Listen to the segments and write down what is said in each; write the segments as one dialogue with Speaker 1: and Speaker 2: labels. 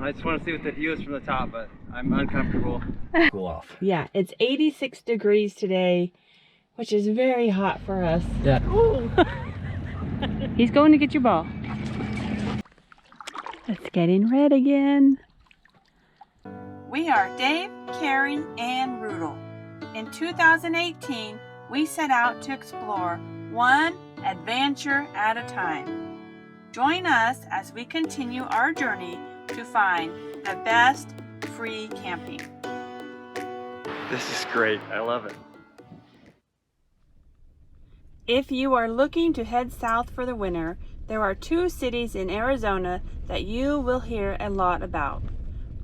Speaker 1: I just want to see what the view is from the top, but I'm uncomfortable. Cool off.
Speaker 2: Yeah, it's 86 degrees today, which is very hot for us.
Speaker 1: Yeah.
Speaker 2: Ooh. He's going to get your ball. It's getting red again. We are Dave, Carrie, and Rudel. In 2018, we set out to explore one adventure at a time. Join us as we continue our journey to find the best free camping.
Speaker 1: This is great. I love it.
Speaker 2: If you are looking to head south for the winter, there are two cities in Arizona that you will hear a lot about: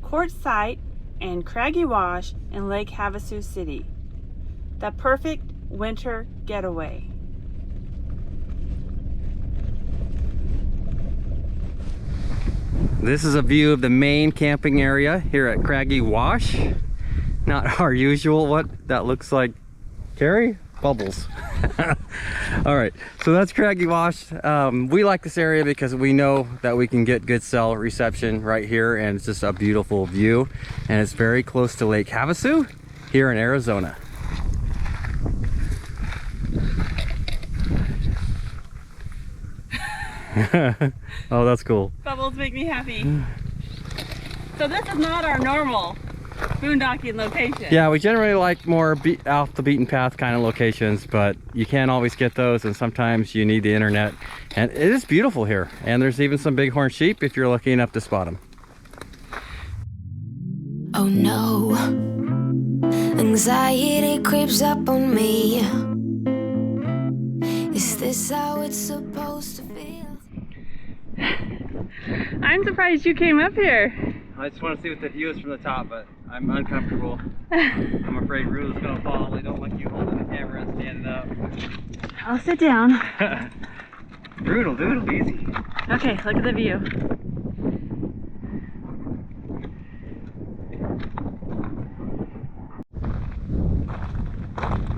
Speaker 2: Quartzsite and Craggy Wash in Lake Havasu City. The perfect winter getaway.
Speaker 1: This is a view of the main camping area here at Craggy Wash. Not our usual, what that looks like, Carrie? Bubbles. All right, so that's Craggy Wash. We like this area because we know that we can get good cell reception right here, and it's just a beautiful view, and it's very close to Lake Havasu here in Arizona. Oh, that's cool.
Speaker 2: Bubbles make me happy. So this is not our normal boondocking location.
Speaker 1: Yeah, we generally like more off the beaten path kind of locations, but you can't always get those, and sometimes you need the internet. And it is beautiful here, and there's even some bighorn sheep if you're lucky enough to spot them.
Speaker 3: Oh no, anxiety creeps up on me. Is this how it's supposed to feel?
Speaker 2: I'm surprised you came up here.
Speaker 1: I just want to see what the view is from the top, but I'm uncomfortable. I'm afraid Rule's gonna fall. They don't like you holding the camera and standing up.
Speaker 2: I'll sit down.
Speaker 1: Brutal, dude, it'll be easy.
Speaker 2: Okay, look at the view.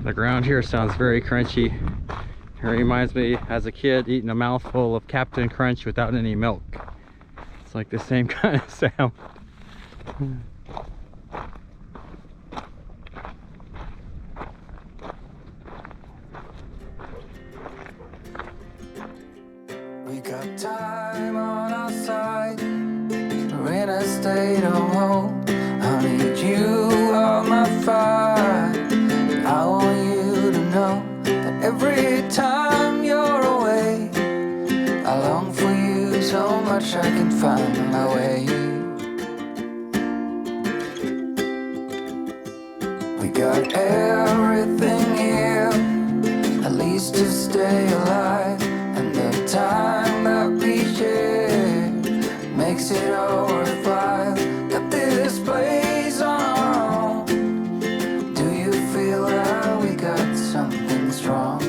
Speaker 1: The ground here sounds very crunchy. It reminds me as a kid eating a mouthful of Captain Crunch without any milk. It's like the same kind of sound.
Speaker 4: We got time on our side. We're in a state of hope. I need you on my fire. I want you to know that every time you're away, I long for you so much I can find my way. We got everything here, at least to stay alive. And the time that we share makes it all worthwhile. Got this place on our own. Do you feel that we got something strong?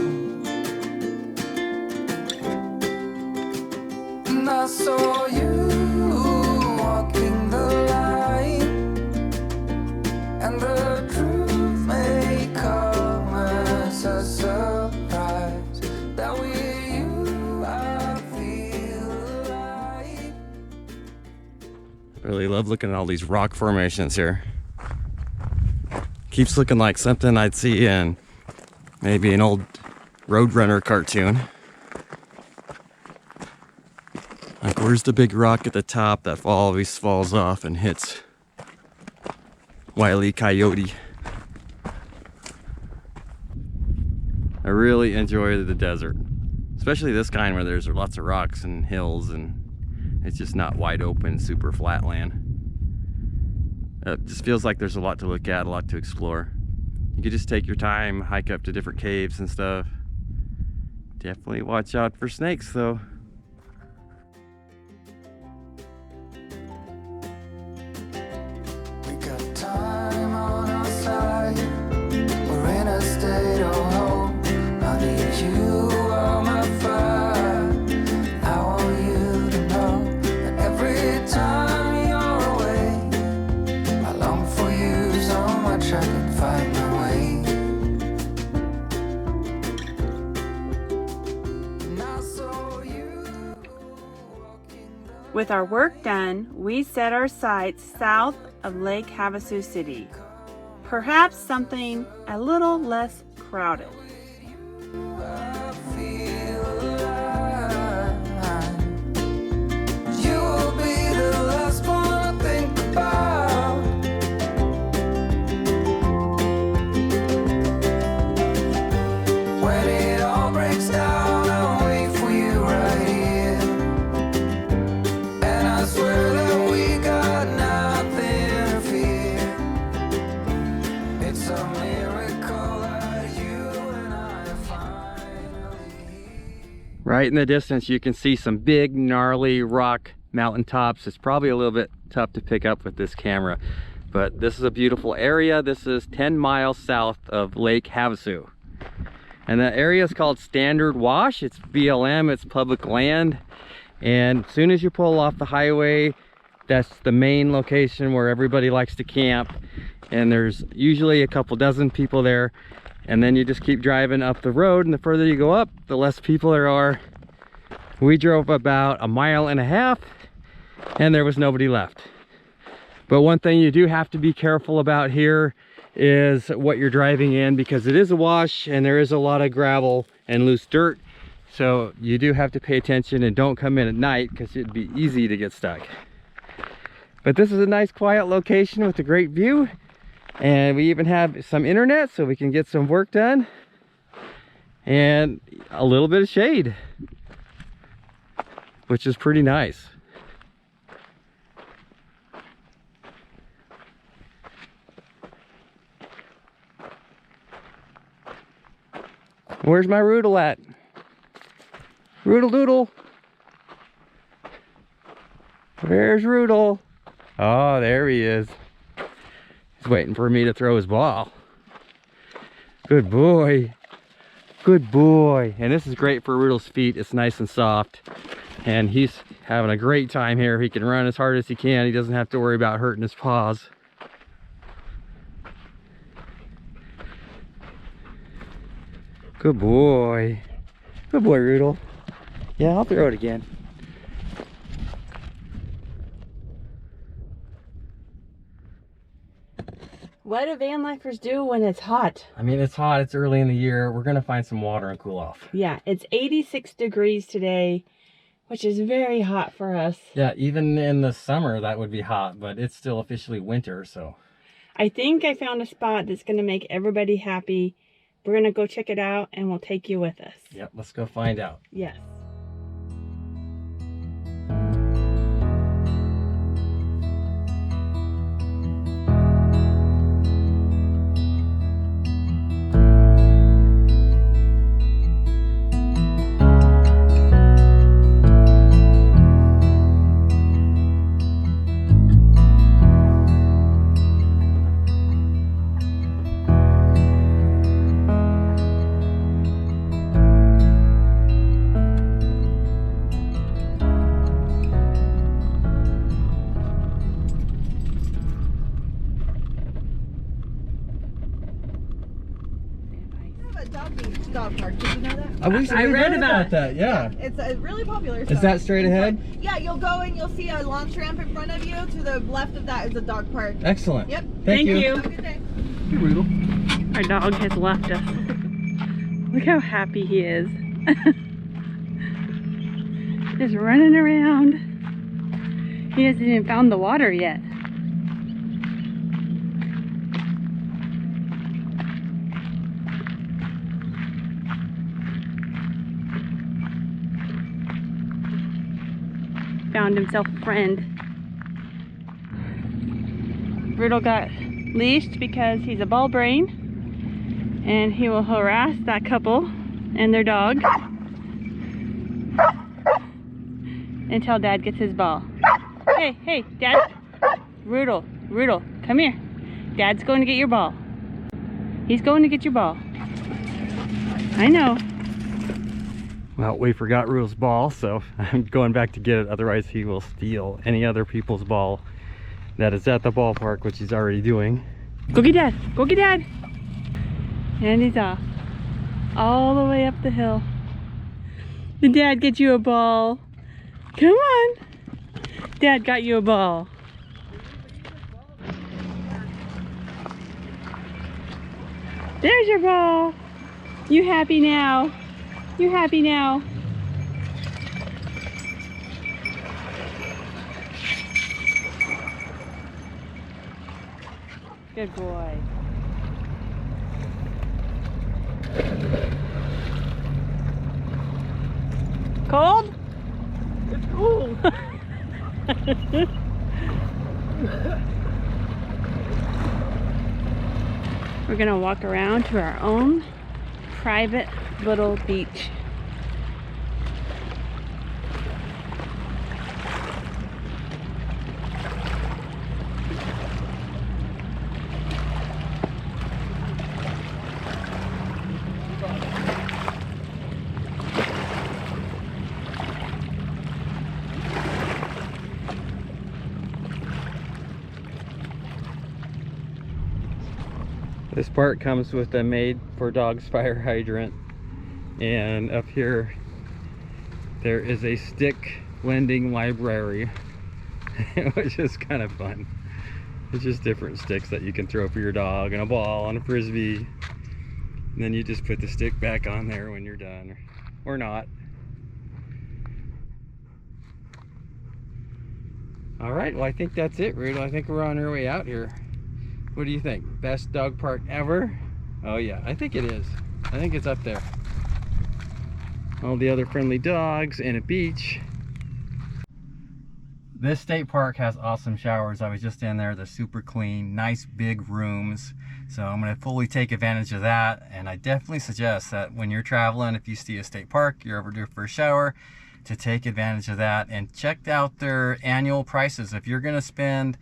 Speaker 4: And I saw you walking the line, and the truth may come as a surprise that with you I feel alive.
Speaker 1: I really love looking at all these rock formations here. Keeps looking like something I'd see in maybe an old Roadrunner cartoon. Like, where's the big rock at the top that always falls off and hits Wile E. Coyote? I really enjoy the desert, especially this kind where there's lots of rocks and hills and it's just not wide open, super flat land. It just feels like there's a lot to look at, a lot to explore. You could just take your time, hike up to different caves and stuff. Definitely watch out for snakes though.
Speaker 4: We got time on our side. We're in a state of hope. I need you on my fire. I want you to know that every time you're away, I long for you so much I can find my way. And I saw you.
Speaker 2: With our work done, we set our sights south of Lake Havasu City. Perhaps something a little less crowded.
Speaker 4: I feel alive. You will be the last one I think about. When it all breaks down, I'll wait for you right here. And I swear that we got nothing to fear. It's a miracle that you and I finally.
Speaker 1: Right in the distance, you can see some big, gnarly rock mountaintops. It's probably a little bit tough to pick up with this camera, but this is a beautiful area. This is 10 miles south of Lake Havasu. And the area is called Standard Wash. It's BLM, it's public land. And as soon as you pull off the highway, that's the main location where everybody likes to camp. And there's usually a couple dozen people there. And then you just keep driving up the road, and the further you go up, the less people there are. We drove about 1.5 miles and there was nobody left. But one thing you do have to be careful about here is what you're driving in, because it is a wash and there is a lot of gravel and loose dirt. So you do have to pay attention and don't come in at night, because it'd be easy to get stuck. But this is a nice quiet location with a great view. And we even have some internet so we can get some work done. And a little bit of shade, which is pretty nice. Where's my Roodle at? Roodle doodle. Where's Roodle? Oh, there he is. He's waiting for me to throw his ball. Good boy. Good boy. And this is great for Roodle's feet. It's nice and soft. And he's having a great time here. He can run as hard as he can. He doesn't have to worry about hurting his paws. Good boy. Good boy, Roodle. Yeah, I'll throw it again.
Speaker 2: What do van lifers do when it's hot?
Speaker 1: I mean, it's hot. It's early in the year. We're going to find some water and cool off.
Speaker 2: Yeah, it's 86 degrees today, which is very hot for us.
Speaker 1: Yeah, even in the summer that would be hot, but it's still officially winter, so.
Speaker 2: I think I found a spot that's going to make everybody happy. We're going to go check it out and we'll take you with us.
Speaker 1: Yep, let's go find out.
Speaker 2: Yes.
Speaker 5: Dog park. Did you know that?
Speaker 1: I
Speaker 2: read about
Speaker 1: that, yeah.
Speaker 5: It's a really popular.
Speaker 1: Is that straight ahead?
Speaker 5: Yeah, you'll go and you'll see a launch ramp in front of you. To the left of that is a dog park.
Speaker 1: Excellent.
Speaker 5: Yep.
Speaker 2: Thank you.
Speaker 5: Have a good day.
Speaker 1: Hey, Roodle.
Speaker 2: Our dog has left us. Look how happy he is. Just running around. He hasn't even found the water yet. Found himself a friend. Riddle got leashed because he's a ball brain and he will harass that couple and their dog until Dad gets his ball. Hey, hey, Dad. Riddle, come here. Dad's going to get your ball. He's going to get your ball. I know.
Speaker 1: Well, we forgot Roodle's ball, so I'm going back to get it. Otherwise, he will steal any other people's ball that is at the ballpark, which he's already doing.
Speaker 2: Go get Dad. Go get Dad. And he's off. All the way up the hill. Did Dad get you a ball? Come on. Dad got you a ball. There's your ball. You happy now? You happy now? Good boy. Cold?
Speaker 1: It's cool.
Speaker 2: We're gonna walk around to our own private little beach.
Speaker 1: This part comes with a made for dogs fire hydrant, and up here there is a stick lending library, which is kind of fun. It's just different sticks that you can throw for your dog, and a ball and a frisbee, and then you just put the stick back on there when you're done, or not. All right, well, I think that's it, Rudel. I think we're on our way out here. What do you think? Best dog park ever? Oh yeah, I think it is. I think it's up there. All the other friendly dogs and a beach. This state park has awesome showers. I was just in there. They're super clean, nice big rooms. So I'm gonna fully take advantage of that. And I definitely suggest that when you're traveling, if you see a state park, you're overdue for a shower, to take advantage of that and check out their annual prices. If you're gonna spend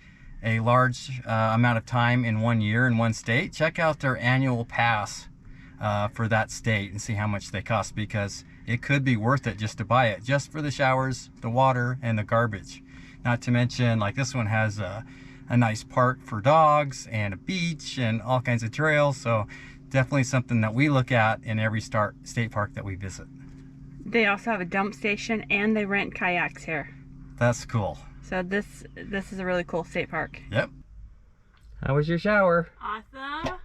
Speaker 1: a large amount of time in 1 year in one state, check out their annual pass for that state and see how much they cost, because it could be worth it just to buy it, just for the showers, the water, and the garbage. Not to mention, like, this one has a nice park for dogs and a beach and all kinds of trails. So definitely something that we look at in every state park that we visit.
Speaker 2: They also have a dump station and they rent kayaks here.
Speaker 1: That's cool.
Speaker 2: So this is a really cool state park.
Speaker 1: Yep. How was your shower?
Speaker 2: Awesome.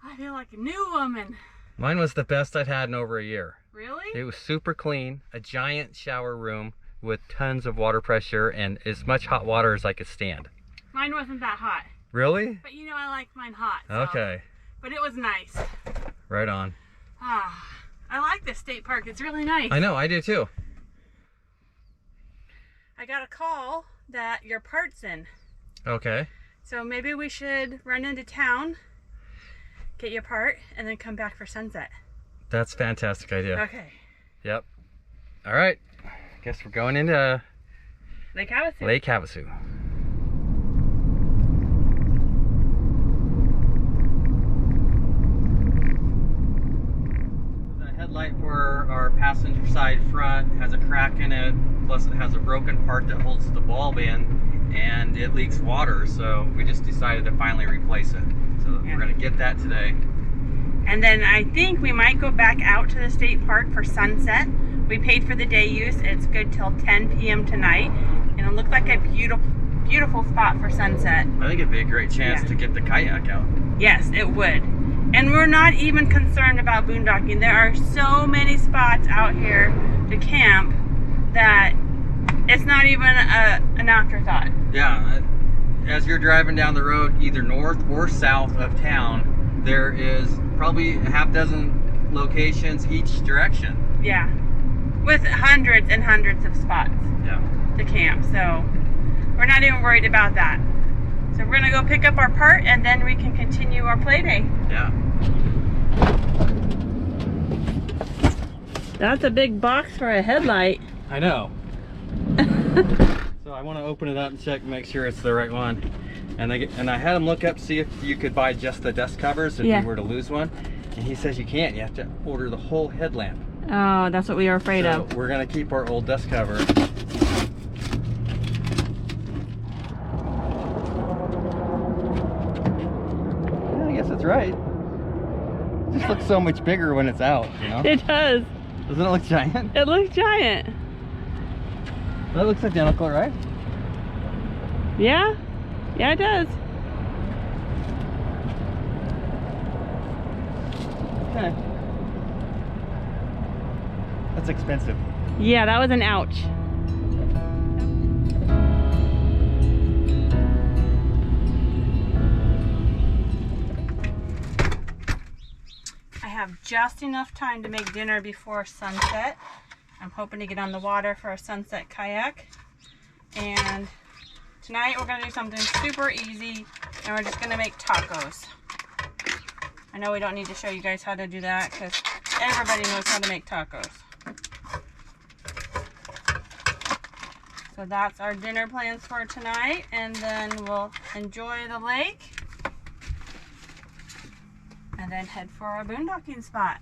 Speaker 2: I feel like a new woman.
Speaker 1: Mine was the best I've had in over a year.
Speaker 2: Really?
Speaker 1: It was super clean, a giant shower room with tons of water pressure and as much hot water as I could stand.
Speaker 2: Mine wasn't that hot.
Speaker 1: Really?
Speaker 2: But you know I like mine hot. So.
Speaker 1: Okay.
Speaker 2: But it was nice.
Speaker 1: Right on.
Speaker 2: Ah, I like this state park. It's really nice.
Speaker 1: I know, I do too.
Speaker 2: I got a call that your part's in.
Speaker 1: Okay.
Speaker 2: So maybe we should run into town, get your part, and then come back for sunset.
Speaker 1: That's a fantastic idea.
Speaker 2: Okay.
Speaker 1: Yep. All right. Guess we're going into
Speaker 2: Lake Havasu.
Speaker 1: Lake Havasu. The headlight for our passenger side front has a crack in it, plus it has a broken part that holds the bulb in, and it leaks water, so we just decided to finally replace it. So we're going to get that today.
Speaker 2: And then I think we might go back out to the state park for sunset. We paid for the day use. It's good till 10 p.m. tonight. And it looked like a beautiful, beautiful spot for sunset.
Speaker 1: I think it'd be a great chance to get the kayak out.
Speaker 2: Yes, it would. And we're not even concerned about boondocking. There are so many spots out here to camp that it's not even an afterthought.
Speaker 1: Yeah, as you're driving down the road, either north or south of town, there is probably a half dozen locations each direction.
Speaker 2: Yeah, with hundreds and hundreds of spots to camp. So we're not even worried about that. So we're gonna go pick up our part and then we can continue our play day.
Speaker 1: Yeah.
Speaker 2: That's a big box for a headlight.
Speaker 1: I know. So I want to open it up and check, make sure it's the right one. And I had him look up, see if you could buy just the dust covers if you were to lose one. And he says you can't. You have to order the whole headlamp.
Speaker 2: Oh, that's what we were afraid of.
Speaker 1: We're gonna keep our old dust cover. Yeah, I guess it's right. It just looks so much bigger when it's out, you know?
Speaker 2: It does.
Speaker 1: Doesn't it look giant?
Speaker 2: It looks giant.
Speaker 1: That looks identical, right?
Speaker 2: Yeah? Yeah, it does.
Speaker 1: Okay. That's expensive.
Speaker 2: Yeah, that was an ouch. I have just enough time to make dinner before sunset. I'm hoping to get on the water for a sunset kayak. And tonight we're gonna do something super easy, and we're just gonna make tacos. I know we don't need to show you guys how to do that because everybody knows how to make tacos. So that's our dinner plans for tonight, and then we'll enjoy the lake and then head for our boondocking spot.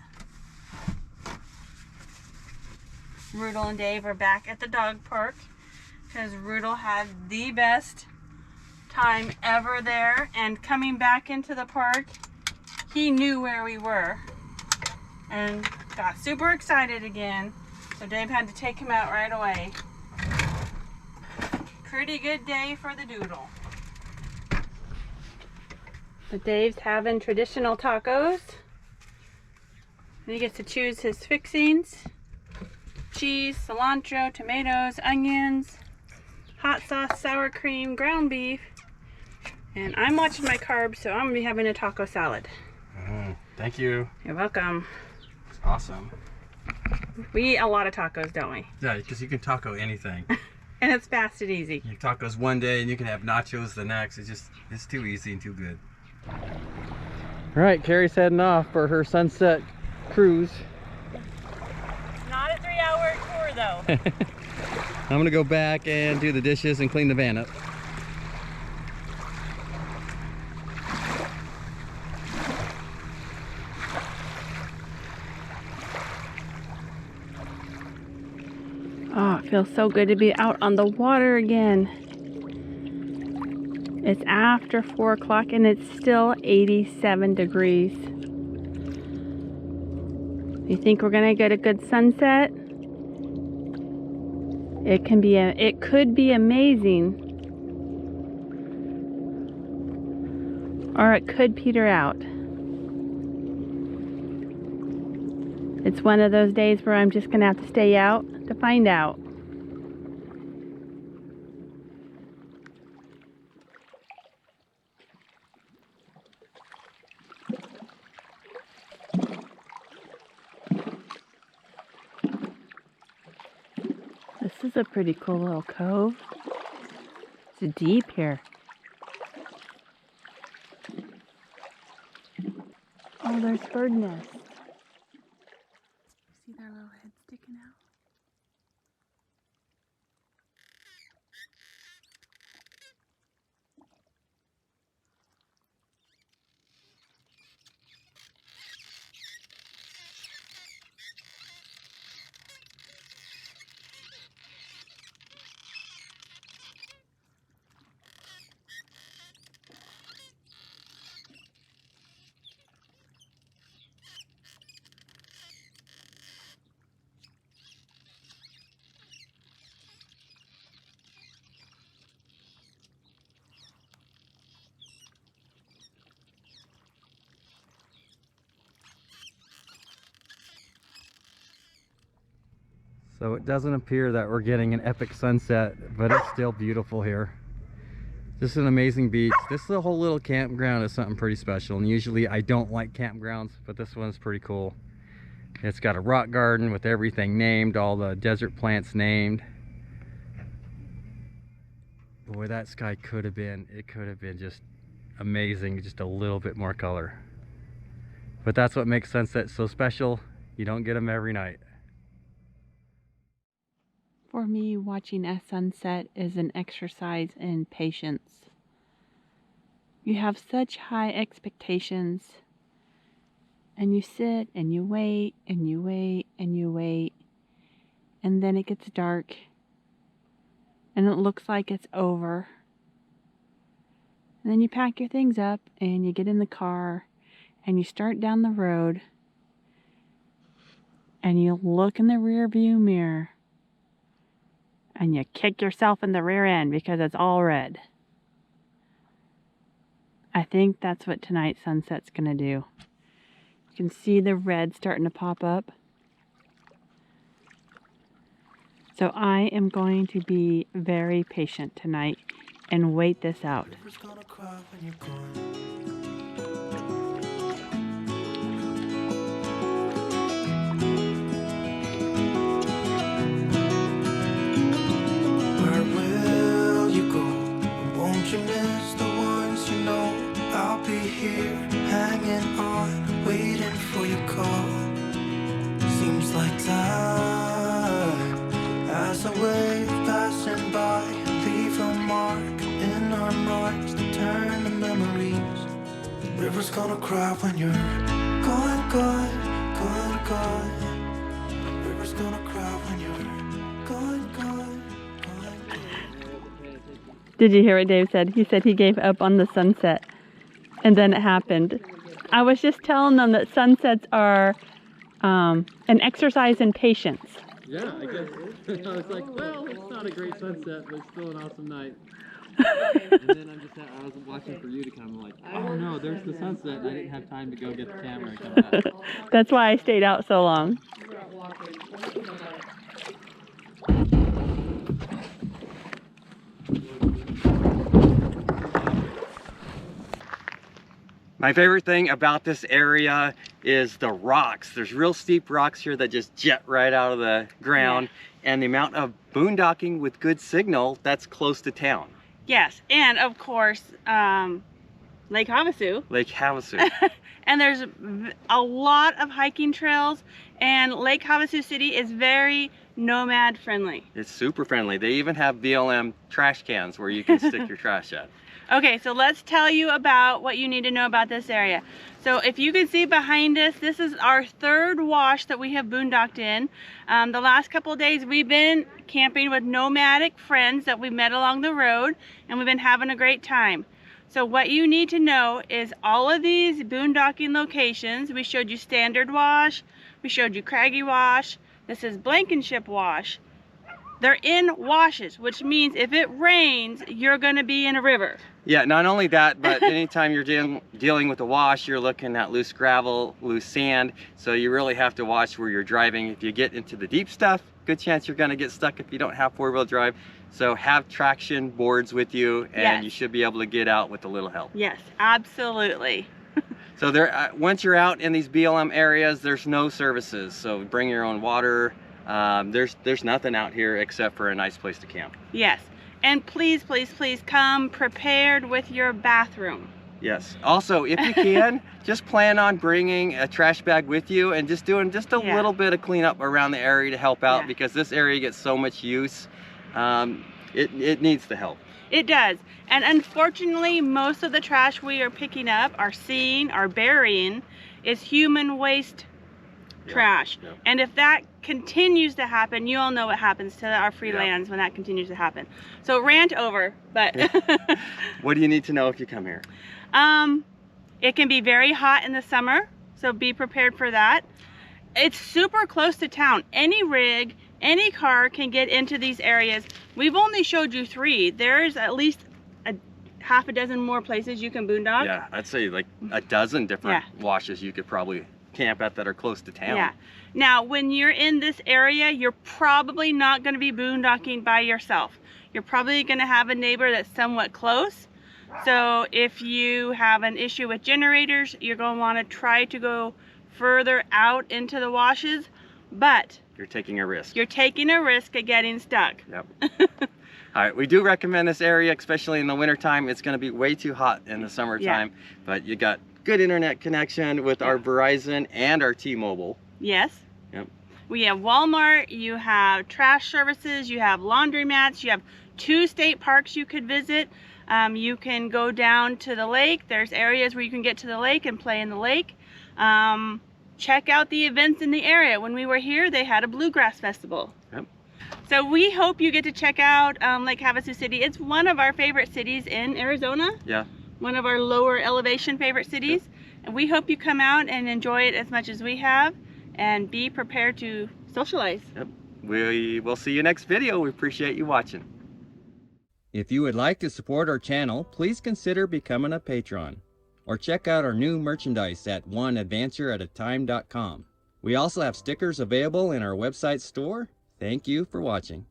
Speaker 2: Rudel and Dave are back at the dog park because Rudel had the best time ever there, and coming back into the park, he knew where we were and got super excited again, so Dave had to take him out right away. Pretty good day for the doodle. But Dave's having traditional tacos. And he gets to choose his fixings. Cheese, cilantro, tomatoes, onions, hot sauce, sour cream, ground beef. And I'm watching my carbs, so I'm gonna be having a taco salad.
Speaker 1: Thank you.
Speaker 2: You're welcome.
Speaker 1: It's awesome.
Speaker 2: We eat a lot of tacos, don't we?
Speaker 1: Yeah, because you can taco anything.
Speaker 2: And it's fast and easy.
Speaker 1: You have tacos one day and you can have nachos the next. It's too easy and too good. All right, Carrie's heading off for her sunset cruise.
Speaker 2: It's not a 3-hour tour though.
Speaker 1: I'm gonna go back and do the dishes and clean the van up.
Speaker 2: Oh, it feels so good to be out on the water again. It's after 4 o'clock and it's still 87 degrees. You think we're gonna get a good sunset? It could be amazing, or it could peter out. It's one of those days where I'm just gonna have to stay out to find out. This is a pretty cool little cove. It's deep here. Oh, there's bird nests. See their little heads sticking out?
Speaker 1: So it doesn't appear that we're getting an epic sunset, but it's still beautiful here. This is an amazing beach. This whole little campground is something pretty special, and usually I don't like campgrounds, but this one's pretty cool. It's got a rock garden with everything named, all the desert plants named. Boy, that sky could have been just amazing, just a little bit more color. But that's what makes sunsets so special. You don't get them every night.
Speaker 2: For me, watching a sunset is an exercise in patience. You have such high expectations, and you sit and you wait and you wait and you wait, and then it gets dark and it looks like it's over. And then you pack your things up and you get in the car and you start down the road and you look in the rear view mirror and you kick yourself in the rear end because it's all red. I think that's what tonight's sunset's gonna do. You can see the red starting to pop up. So I am going to be very patient tonight and wait this out.
Speaker 4: Where will you go? Won't you miss the ones you know? I'll be here, hanging on, waiting for your call. Seems like time as a wave passing by, leave a mark in our minds that turn to memories. The river's gonna cry when you're gone, gone, gone, gone. The river's gonna cry when you're gone, gone, gone, gone.
Speaker 2: Did you hear what Dave said? He said he gave up on the sunset, and then it happened. I was just telling them that sunsets are an exercise in patience.
Speaker 1: Yeah, I guess. I was like, well, it's not a great sunset, but it's still an awesome night. And then I was watching for you to come. I'm like, oh no, there's the sunset. And I didn't have time to go get the camera and come back.
Speaker 2: That's why I stayed out so long.
Speaker 1: My favorite thing about this area is the rocks. There's real steep rocks here that just jet right out of the ground, and the amount of boondocking with good signal that's close to town.
Speaker 2: Yes, and of course, Lake Havasu.
Speaker 1: Lake Havasu.
Speaker 2: And there's a lot of hiking trails, and Lake Havasu City is very nomad friendly.
Speaker 1: It's super friendly. They even have BLM trash cans where you can stick your trash at.
Speaker 2: Okay, so let's tell you about what you need to know about this area. So if you can see behind us, this is our third wash that we have boondocked in. The last couple of days we've been camping with nomadic friends that we met along the road, and we've been having a great time. So what you need to know is all of these boondocking locations, we showed you Standard Wash, we showed you Craggy Wash, this is Blankenship Wash. They're in washes, which means if it rains, you're gonna be in a river.
Speaker 1: Yeah, not only that, but anytime you're dealing with a wash, you're looking at loose gravel, loose sand, so you really have to watch where you're driving. If you get into the deep stuff, good chance you're gonna get stuck if you don't have four-wheel drive. So have traction boards with you, and you should be able to get out with a little help.
Speaker 2: Yes, absolutely.
Speaker 1: So there, once you're out in these BLM areas, there's no services, so bring your own water. There's nothing out here except for a nice place to camp.
Speaker 2: Yes, and please, please, please come prepared with your bathroom.
Speaker 1: Yes. Also, if you can, just plan on bringing a trash bag with you and just doing just a little bit of cleanup around the area to help out, because this area gets so much use. It needs the help.
Speaker 2: It does. And unfortunately, most of the trash we are picking up, are seeing, are burying, is human waste trash. And if that continues to happen, you all know what happens to our free lands when that continues to happen. So rant over, but
Speaker 1: what do you need to know if you come here?
Speaker 2: It can be very hot in the summer, so be prepared for that. It's super close to town. Any rig, any car can get into these areas. We've only showed you 3. There's at least half a dozen more places you can boondock.
Speaker 1: Yeah, I'd say like a dozen different washes you could probably camp at that are close to town.
Speaker 2: Yeah. Now, when you're in this area, you're probably not going to be boondocking by yourself. You're probably going to have a neighbor that's somewhat close. So if you have an issue with generators, you're going to want to try to go further out into the washes, but
Speaker 1: you're taking a risk.
Speaker 2: You're taking a risk of getting stuck.
Speaker 1: Yep. All right, we do recommend this area, especially in the wintertime. It's going to be way too hot in the summertime, but you got good internet connection with our Verizon and our T-Mobile.
Speaker 2: Yes.
Speaker 1: Yep.
Speaker 2: We have Walmart, you have trash services, you have laundromats, you have 2 state parks you could visit. You can go down to the lake. There's areas where you can get to the lake and play in the lake. Check out the events in the area. When we were here, they had a bluegrass festival.
Speaker 1: Yep.
Speaker 2: So we hope you get to check out Lake Havasu City. It's one of our favorite cities in Arizona.
Speaker 1: Yeah.
Speaker 2: One of our lower elevation favorite cities. Yep. And we hope you come out and enjoy it as much as we have, and be prepared to socialize.
Speaker 1: Yep. We will see you next video. We appreciate you watching. If you would like to support our channel, please consider becoming a patron, or check out our new merchandise at oneadvantureatatime.com. We also have stickers available in our website store. Thank you for watching.